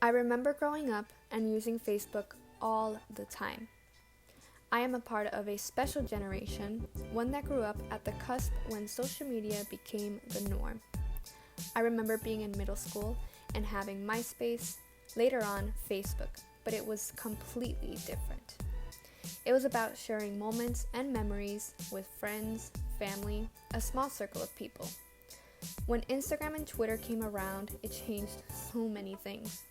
I remember growing up and using Facebook all the time. I am a part of a special generation, one that grew up at the cusp when social media became the norm. I remember being in middle school and having MySpace, later on Facebook, but it was completely different. It was about sharing moments and memories with friends, family, a small circle of people. When Instagram and Twitter came around, it changed so many things.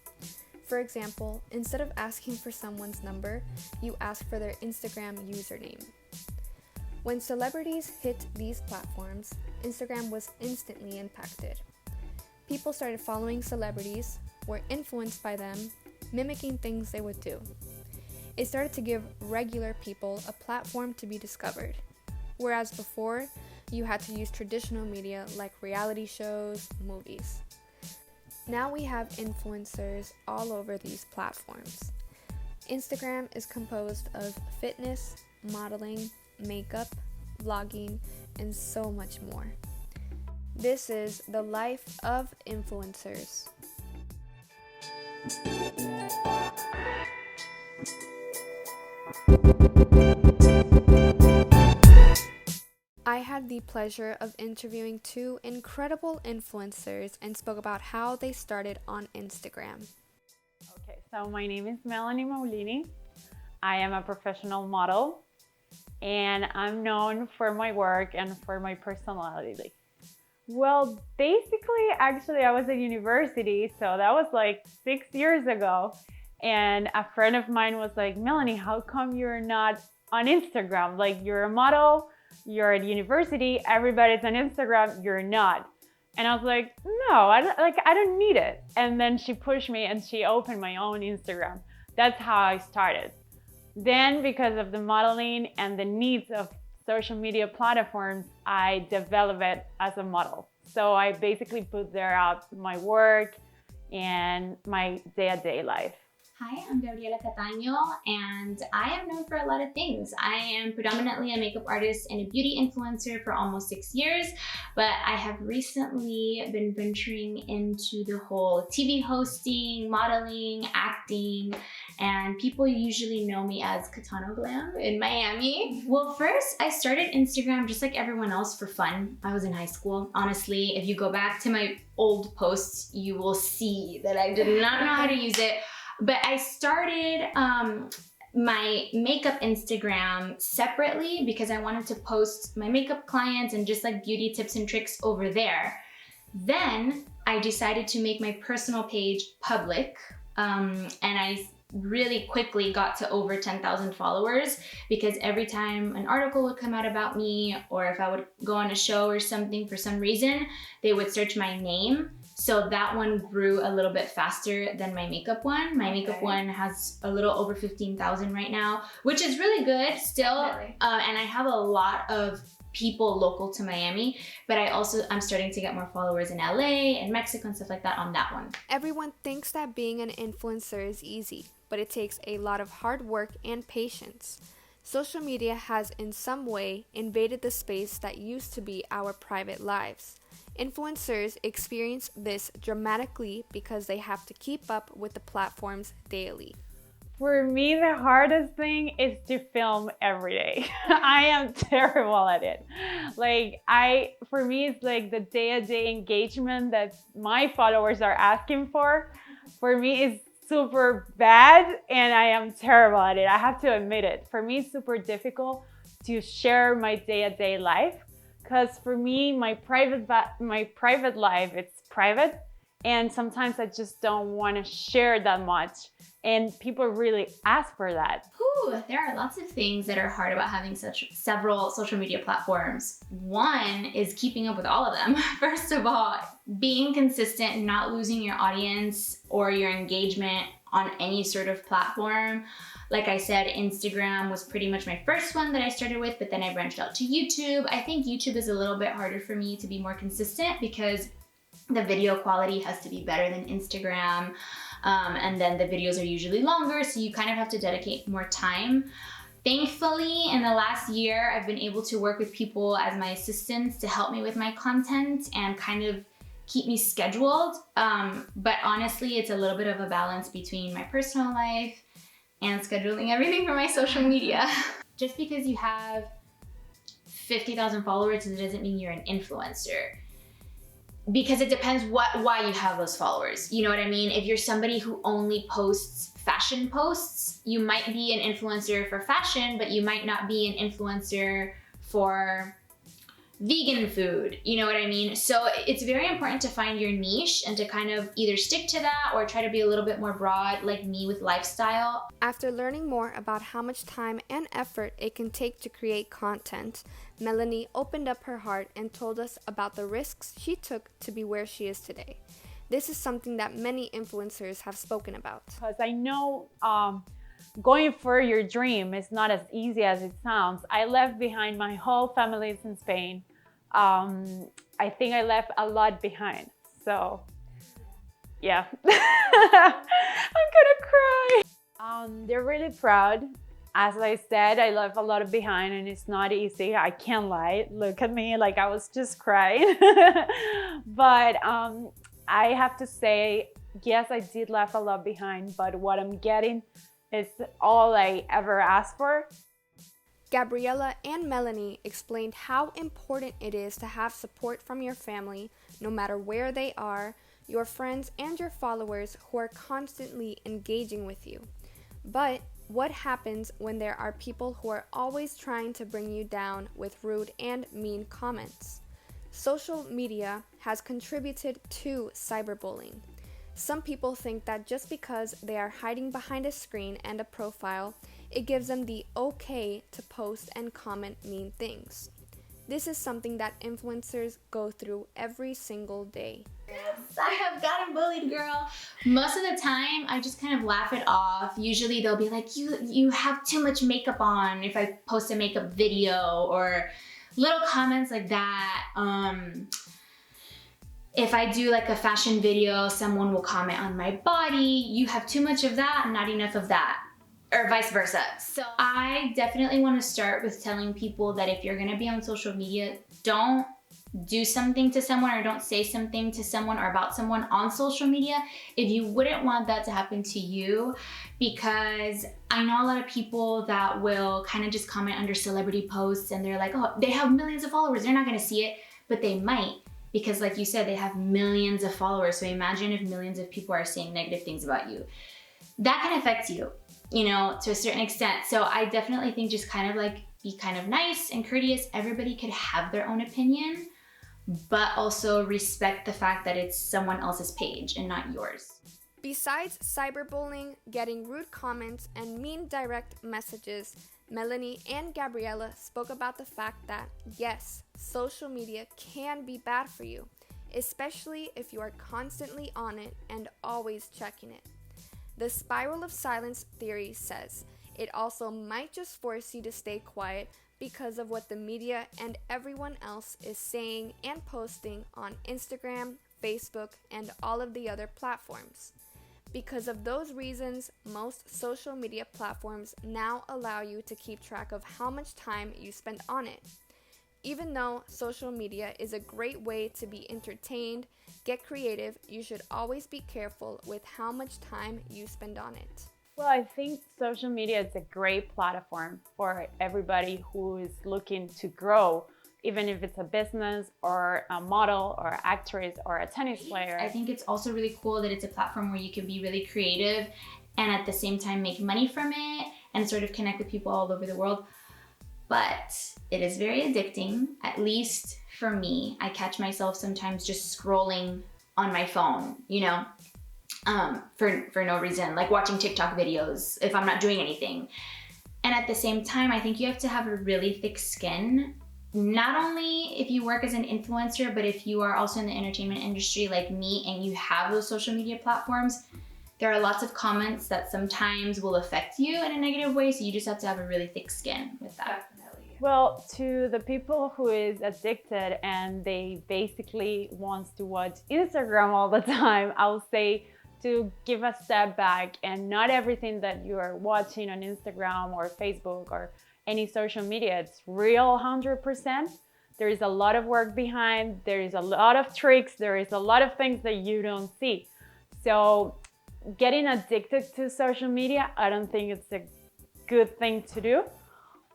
For example, instead of asking for someone's number, you ask for their Instagram username. When celebrities hit these platforms, Instagram was instantly impacted. People started following celebrities, were influenced by them, mimicking things they would do. It started to give regular people a platform to be discovered, whereas before, you had to use traditional media like reality shows, movies. Now we have influencers all over these platforms. Instagram is composed of fitness, modeling, makeup, vlogging, and so much more. This is the life of influencers. I had the pleasure of interviewing two incredible influencers and spoke about how they started on Instagram. Okay, so my name is Melanie Maulini. I am a professional model and I'm known for my work and for my personality. Well, basically, actually, I was at university, so that was like 6 years ago. And a friend of mine was like, Melanie, how come you're not on Instagram? Like, you're a model, you're at university, everybody's on Instagram, you're not. And I was like, no, I don't need it. And then she pushed me and she opened my own Instagram. That's how I started. Then, because of the modeling and the needs of social media platforms, I developed it as a model. So I basically put there out my work and my day-to-day life. Hi, I'm Gabriella Cataño, and I am known for a lot of things. I am predominantly a makeup artist and a beauty influencer for almost 6 years, but I have recently been venturing into the whole TV hosting, modeling, acting, and people usually know me as Cataño Glam in Miami. Well, first, I started Instagram just like everyone else for fun. I was in high school. Honestly, if you go back to my old posts, you will see that I did not know how to use it. But I started my makeup Instagram separately because I wanted to post my makeup clients and just like beauty tips and tricks over there. Then I decided to make my personal page public, and I really quickly got to over 10,000 followers because every time an article would come out about me, or if I would go on a show or something for some reason, they would search my name. So that one grew a little bit faster than my makeup one. My makeup one has a little over 15,000 right now, which is really good still. Really? And I have a lot of people local to Miami, but I'm starting to get more followers in LA and Mexico and stuff like that on that one. Everyone thinks that being an influencer is easy, but it takes a lot of hard work and patience. Social media has in some way invaded the space that used to be our private lives. Influencers experience this dramatically because they have to keep up with the platforms daily. For me, the hardest thing is to film every day. I am terrible at it. For me, it's like the day-to-day engagement that my followers are asking for. For me, it's super bad and I am terrible at it. I have to admit it. For me, it's super difficult to share my day-to-day life. Because for me, my private life, it's private. And sometimes I just don't want to share that much. And people really ask for that. There are lots of things that are hard about having several social media platforms. One is keeping up with all of them. First of all, being consistent and not losing your audience or your engagement on any sort of platform. Like I said, Instagram was pretty much my first one that I started with, but then I branched out to YouTube. I think YouTube is a little bit harder for me to be more consistent because the video quality has to be better than Instagram. And then the videos are usually longer, so you kind of have to dedicate more time. Thankfully, in the last year, I've been able to work with people as my assistants to help me with my content and kind of keep me scheduled. But honestly, it's a little bit of a balance between my personal life and scheduling everything for my social media. Just because you have 50,000 followers, it doesn't mean you're an influencer. Because it depends why you have those followers. You know what I mean? If you're somebody who only posts fashion posts, you might be an influencer for fashion, but you might not be an influencer for vegan food, you know what I mean? So it's very important to find your niche and to kind of either stick to that or try to be a little bit more broad, like me with lifestyle. After learning more about how much time and effort it can take to create content, Melanie opened up her heart and told us about the risks she took to be where she is today. This is something that many influencers have spoken about. Because I know going for your dream is not as easy as it sounds. I left behind my whole family in Spain. I think I left a lot behind. So, yeah, I'm gonna cry. They're really proud. As I said, I left a lot behind and it's not easy. I can't lie. Look at me, like I was just crying. But I have to say, yes, I did leave a lot behind, but what I'm getting is all I ever asked for. Gabriella and Melanie explained how important it is to have support from your family, no matter where they are, your friends and your followers who are constantly engaging with you. But what happens when there are people who are always trying to bring you down with rude and mean comments? Social media has contributed to cyberbullying. Some people think that just because they are hiding behind a screen and a profile, it gives them the okay to post and comment mean things. This is something that influencers go through every single day. Yes, I have gotten bullied, girl. Most of the time, I just kind of laugh it off. Usually they'll be like, you have too much makeup on if I post a makeup video, or little comments like that. If I do like a fashion video, someone will comment on my body, you have too much of that, not enough of that, or vice versa. So I definitely want to start with telling people that if you're going to be on social media, don't do something to someone or don't say something to someone or about someone on social media if you wouldn't want that to happen to you. Because I know a lot of people that will kind of just comment under celebrity posts and they're like, oh, they have millions of followers, they're not going to see it, but they might. Because like you said, they have millions of followers. So imagine if millions of people are saying negative things about you. That can affect you, you know, to a certain extent. So I definitely think just kind of like be kind of nice and courteous. Everybody could have their own opinion, but also respect the fact that it's someone else's page and not yours. Besides cyberbullying, getting rude comments, and mean direct messages, Melanie and Gabriella spoke about the fact that, yes, social media can be bad for you, especially if you are constantly on it and always checking it. The spiral of silence theory says it also might just force you to stay quiet because of what the media and everyone else is saying and posting on Instagram, Facebook, and all of the other platforms. Because of those reasons, most social media platforms now allow you to keep track of how much time you spend on it. Even though social media is a great way to be entertained, get creative, you should always be careful with how much time you spend on it. Well, I think social media is a great platform for everybody who is looking to grow, even if it's a business or a model or actress or a tennis player. I think it's also really cool that it's a platform where you can be really creative and at the same time make money from it and sort of connect with people all over the world. But it is very addicting, at least for me. I catch myself sometimes just scrolling on my phone, you know, for no reason, like watching TikTok videos if I'm not doing anything. And at the same time, I think you have to have a really thick skin. Not only if you work as an influencer, but if you are also in the entertainment industry like me and you have those social media platforms, there are lots of comments that sometimes will affect you in a negative way, so you just have to have a really thick skin with that. Definitely. Well, to the people who is addicted and they basically wants to watch Instagram all the time, I'll say to give a step back, and not everything that you are watching on Instagram or Facebook or any social media, it's real 100%. There is a lot of work behind, there is a lot of tricks, there is a lot of things that you don't see. So getting addicted to social media, I don't think it's a good thing to do.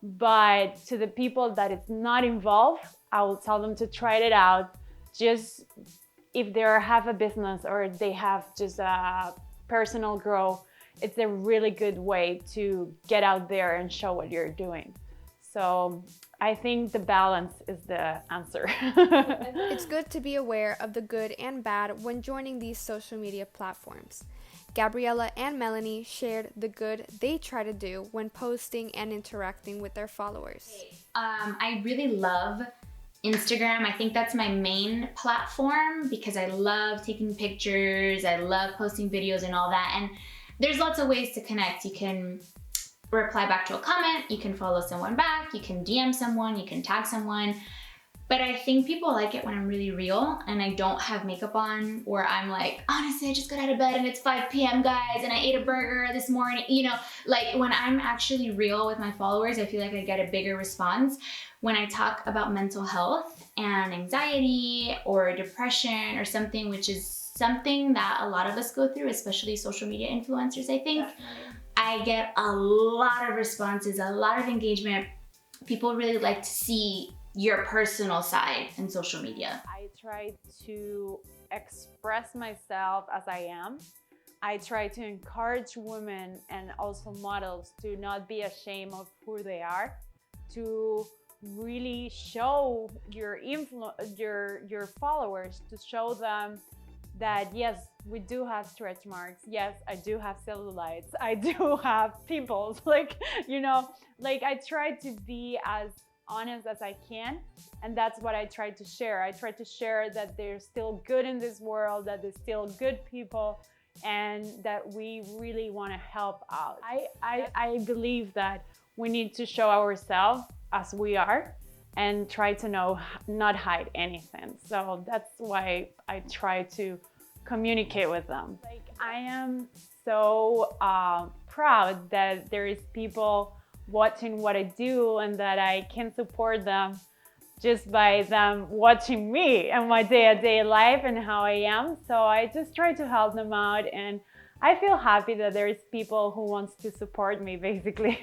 But to the people that it's not involved, I will tell them to try it out. Just if they have a business or they have just a personal growth, it's a really good way to get out there and show what you're doing. So I think the balance is the answer. It's good to be aware of the good and bad when joining these social media platforms. Gabriella and Melanie shared the good they try to do when posting and interacting with their followers. I really love Instagram. I think that's my main platform because I love taking pictures, I love posting videos and all that. And there's lots of ways to connect. You can reply back to a comment, you can follow someone back, you can DM someone, you can tag someone. But I think people like it when I'm really real and I don't have makeup on, or I'm like, honestly, I just got out of bed and it's 5 p.m. guys and I ate a burger this morning. You know, like when I'm actually real with my followers, I feel like I get a bigger response. When I talk about mental health and anxiety or depression or something, which is something that a lot of us go through, especially social media influencers, I think, I get a lot of responses, a lot of engagement. People really like to see your personal side in social media. I try to express myself as I am. I try to encourage women and also models to not be ashamed of who they are, to really show your followers, to show them that yes, we do have stretch marks. Yes, I do have cellulites. I do have pimples. Like, you know, like I try to be as honest as I can, and that's what I try to share. I try to share that there's still good in this world, that there's still good people, and that we really want to help out. I believe that we need to show ourselves as we are and try to not hide anything. So that's why I try to communicate with them. Like, I am so proud that there is people watching what I do and that I can support them just by them watching me and my day-to-day life and how I am. So I just try to help them out, and I feel happy that there's people who wants to support me, basically.